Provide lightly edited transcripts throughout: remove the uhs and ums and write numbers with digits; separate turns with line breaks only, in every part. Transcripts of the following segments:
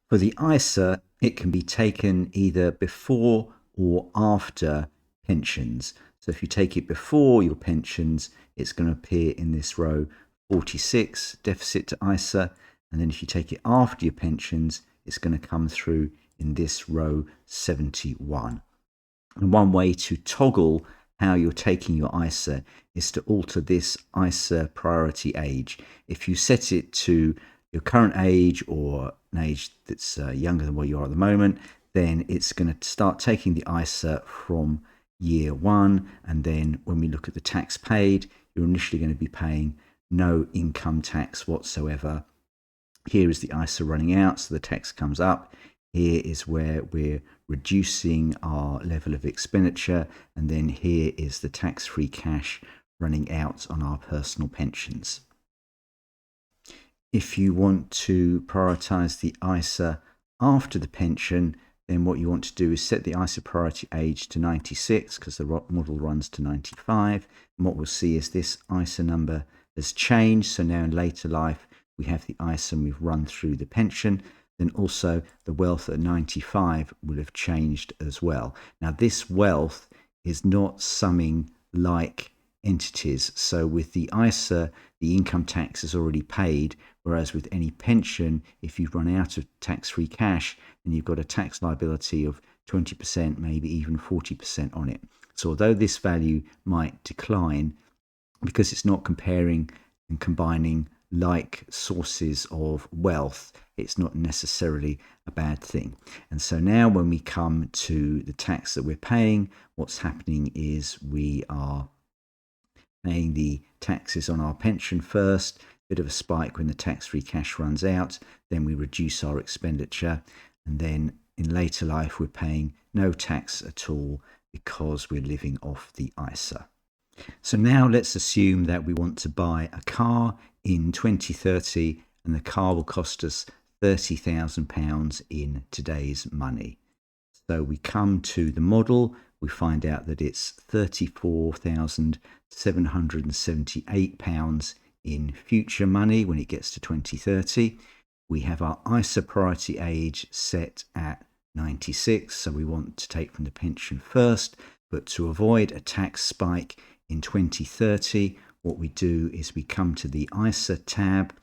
For the ISA, it can be taken either before or after pensions. So if you take it before your pensions, it's going to appear in this row 46, deficit to ISA. And then if you take it after your pensions, it's going to come through in this row 71. And one way to toggle how you're taking your ISA is to alter this ISA priority age. If you set it to your current age or an age that's younger than what you are at the moment, then it's going to start taking the ISA from year one. And then when we look at the tax paid, you're initially going to be paying no income tax whatsoever. Here is the ISA running out, so the text comes up. Here is where we're reducing our level of expenditure, and then here is the tax-free cash running out on our personal pensions. If you want to prioritize the ISA after the pension, then what you want to do is set the ISA priority age to 96 because the model runs to 95. And what we'll see is this ISA number has changed. So now in later life, we have the ISA and we've run through the pension. Then also the wealth at 95 will have changed as well. Now this wealth is not summing like entities. So with the ISA, the income tax is already paid, whereas with any pension, if you've run out of tax-free cash, then you've got a tax liability of 20%, maybe even 40% on it. So although this value might decline, because it's not comparing and combining like sources of wealth, it's not necessarily a bad thing. And so now when we come to the tax that we're paying, what's happening is we are paying the taxes on our pension first, bit of a spike when the tax-free cash runs out, then we reduce our expenditure, and then in later life we're paying no tax at all because we're living off the ISA. So now let's assume that we want to buy a car in 2030 and the car will cost us £30,000 in today's money. So we come to the model, we find out that it's £34,778 in future money when it gets to 2030. We have our ISA priority age set at 96, so we want to take from the pension first, but to avoid a tax spike in 2030, what we do is we come to the ISA tab,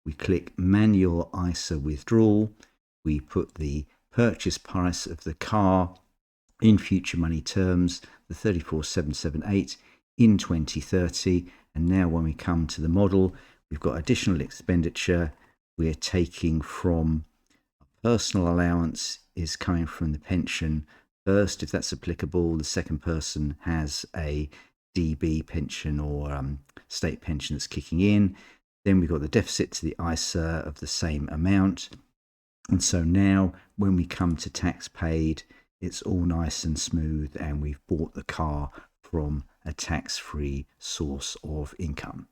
we click manual ISA withdrawal, we put the purchase price of the car in future money terms, the 34,778 in 2030. And now when we come to the model, we've got additional expenditure. We're taking from personal allowance is coming from the pension first, if that's applicable. The second person has a DB pension or state pension that's kicking in. Then we've got the deficit to the ISA of the same amount. And so now when we come to tax paid, it's all nice and smooth and we've bought the car from a tax-free source of income.